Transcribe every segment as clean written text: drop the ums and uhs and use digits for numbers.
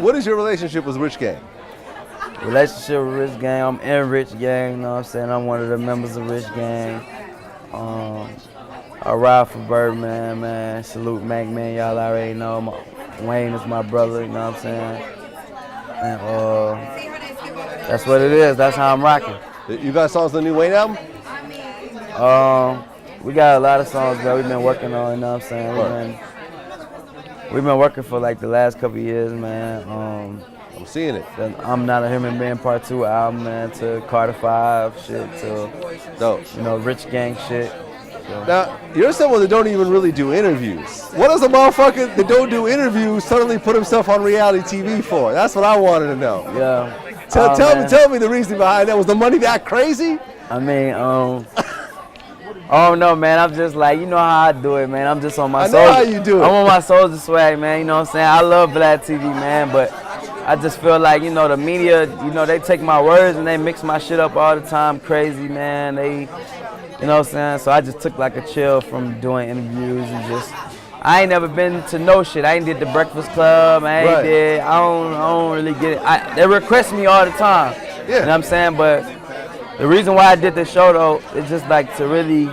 what is your relationship with Rich Gang? Relationship with Rich Gang, I'm in Rich Gang, you know what I'm saying? I'm one of the members of Rich Gang. I ride for Birdman, man. Salute Mac, man. Y'all already know. Wayne is my brother, you know what I'm saying? And that's what it is. That's how I'm rocking. You got songs on the new Wayne album? We got a lot of songs that we've been working on, you know what I'm saying? We've been working for like the last couple of years, man. I'm seeing it. I'm Not a Human Being Part 2 album, man, to Carter 5 shit, to dope. You know, Rich Gang shit. So. Now, you're someone that don't even really do interviews. What does a motherfucker that don't do interviews suddenly put himself on reality TV for? That's what I wanted to know. Yeah. Tell me the reason behind that. Was the money that crazy? I mean, oh no, man. I'm just like, you know how I do it, man. I'm just on my Soulja. I know how you do it. I'm on my Soulja swag, man. You know what I'm saying? I love Vlad TV, man, but I just feel like, you know, the media, you know, they take my words and they mix my shit up all the time. Crazy, man. They, you know what I'm saying? So I just took like a chill from doing interviews and just, I ain't never been to no shit. I ain't did the Breakfast Club. I don't really get it. They request me all the time. Yeah. You know what I'm saying? But the reason why I did this show though is just like to really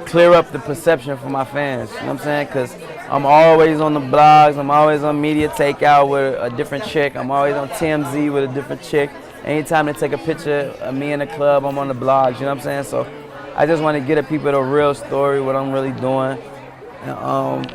clear up the perception for my fans. You know what I'm saying? Because I'm always on the blogs. I'm always on Media Takeout with a different chick. I'm always on TMZ with a different chick. Anytime they take a picture of me in the club, I'm on the blogs. You know what I'm saying? So I just want to get at people the real story, what I'm really doing. And,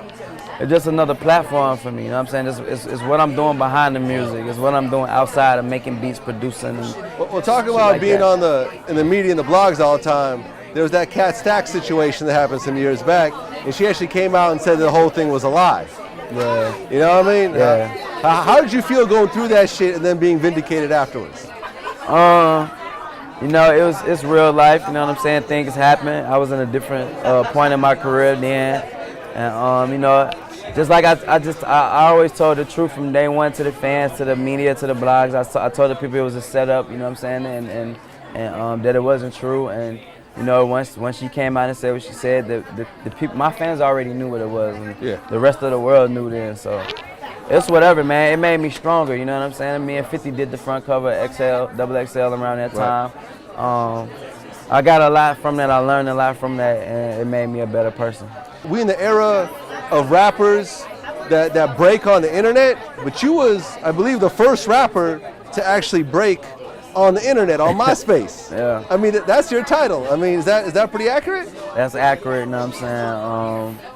it's just another platform for me, you know what I'm saying? It's what I'm doing behind the music. It's what I'm doing outside of making beats, producing. Well, talking about like being in the media and the blogs all the time, there was that Cat Stack situation that happened some years back, and she actually came out and said the whole thing was a lie. Yeah. You know what I mean? Yeah. How did you feel going through that shit and then being vindicated afterwards? You know, it's real life, you know what I'm saying? Things happen. I was in a different point in my career then. And, you know, just like I always told the truth from day one to the fans, to the media, to the blogs. I told the people it was a setup, you know what I'm saying? And that it wasn't true. And, you know, once she came out and said what she said, the people, my fans already knew what it was. And yeah. The rest of the world knew then, so. It's whatever, man. It made me stronger, you know what I'm saying? Me and 50 did the front cover double XL around that time. Right. I got a lot from that. I learned a lot from that, and it made me a better person. We in the era of rappers that break on the internet, but you was, I believe, the first rapper to actually break on the internet, on MySpace. Yeah. I mean, that's your title. I mean, is that pretty accurate? That's accurate, you know what I'm saying?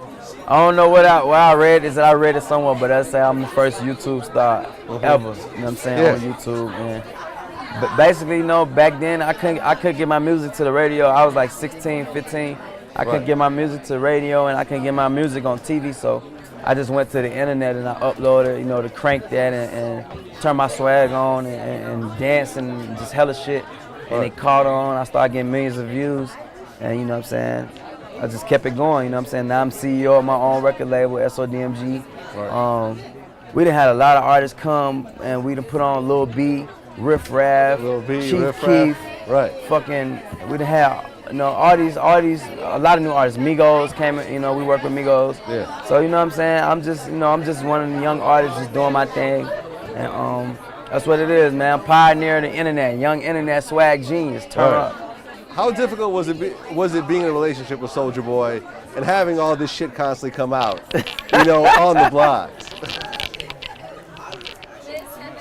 I don't know where I read it. I read it somewhere, but I say I'm the first YouTube star ever. You know what I'm saying? Yeah. On YouTube. And but basically, you know, back then I couldn't get my music to the radio. I was like 16, 15. I couldn't get my music to the radio, and I couldn't get my music on TV. So I just went to the internet and I uploaded, you know, to crank that and turn my swag on and dance and just hella shit. And it caught on. I started getting millions of views, and you know what I'm saying? I just kept it going, you know what I'm saying? Now I'm CEO of my own record label, SODMG. Right. We done had a lot of artists come, and we done put on Lil B, Riff Raff, Chief Keef, right? Fucking, we done had, you know, all these, a lot of new artists. Migos came, you know, we work with Migos. Yeah. So you know what I'm saying? I'm just one of the young artists just doing my thing, and that's what it is, man. I'm pioneering the internet, young internet swag genius. Turn up. How difficult was it being in a relationship with Soulja Boy and having all this shit constantly come out, you know, on the blogs?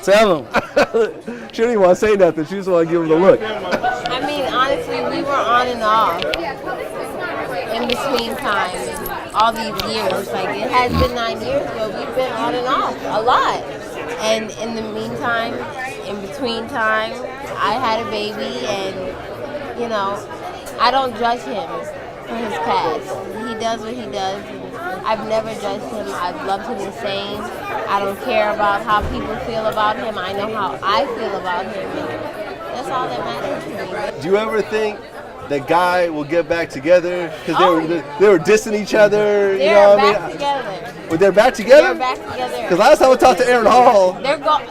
Tell him. She didn't even want to say nothing. She just want to give him the look. I mean, honestly, we were on and off in between time and all these years. Like, it has been 9 years ago. We've been on and off a lot. And in the meantime, in between time, I had a baby, and you know, I don't judge him for his past. He does what he does, and I've never judged him. I've loved him the same. I don't care about how people feel about him. I know how I feel about him, and that's all that matters to me. Do you ever think that Guy will get back together? Because they were dissing each other. They're you know what back I mean? together. Well, they're back together? They're back together. Because last time I talked to Aaron Hall, it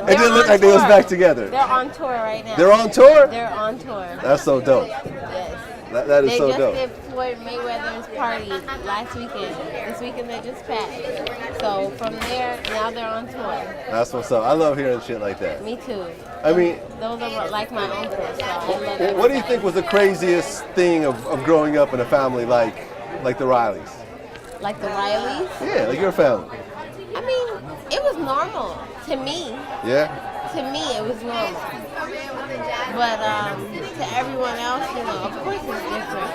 didn't look like they was back together. They're on tour right now. They're on tour? They're on tour. That's so dope. Yes. That is so dope. They just did Floyd Mayweather's party last weekend. This weekend they just passed. So from there, now they're on tour. That's what's up. I love hearing shit like that. Me too. I mean, those are like my uncles. So I love it. What do you think was the craziest thing of growing up in a family like the Rileys? Like the Rileys? Yeah, like your family. I mean, it was normal to me. Yeah? To me, it was normal. But to everyone else, you know, of course it's different.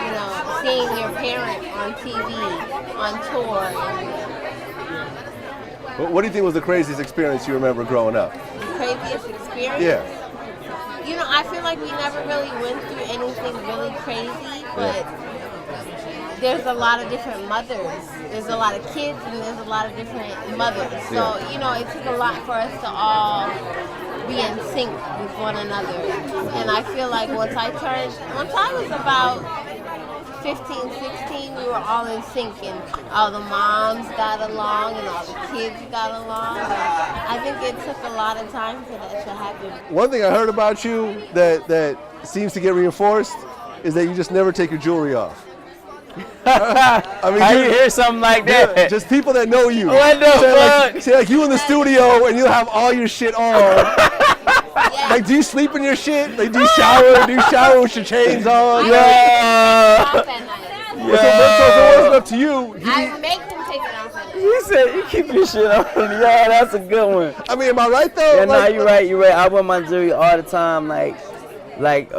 You know, seeing your parent on TV, on tour. What do you think was the craziest experience you remember growing up? The craziest experience? Yeah. You know, I feel like we never really went through anything really crazy, but there's a lot of different mothers. There's a lot of kids and there's a lot of different mothers. So, you know, it took a lot for us to all be in sync with one another. And I feel like once I was about 15, 16, we were all in sync and all the moms got along and all the kids got along. And I think it took a lot of time for that to happen. One thing I heard about you that seems to get reinforced is that you just never take your jewelry off. I mean, how you hear something like that? Yeah, just people that know you. What the fuck? Say like you in the studio and you'll have all your shit on. Like, do you sleep in your shit? Like, do you shower with your chains on? Yeah. So if it wasn't up to you, I make them take it off at night. He said you keep your shit on. Yeah, that's a good one. I mean, am I right though? Yeah, no, you're right. I wear my jewelry all the time. Like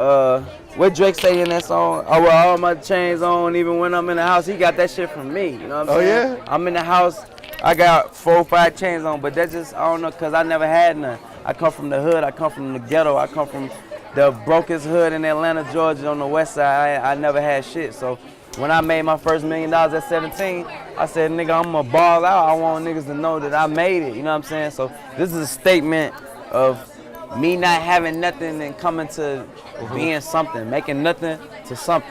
what Drake say in that song? I wear all my chains on, even when I'm in the house. He got that shit from me. You know what I'm saying? Yeah? I'm in the house. I got 4 or 5 chains on, but that's just, I don't know, because I never had none. I come from the hood. I come from the ghetto. I come from the brokest hood in Atlanta, Georgia, on the west side. I never had shit. So when I made my first $1 million at 17, I said, nigga, I'm going to ball out. I want niggas to know that I made it. You know what I'm saying? So this is a statement of me not having nothing and coming to being something, making nothing to something.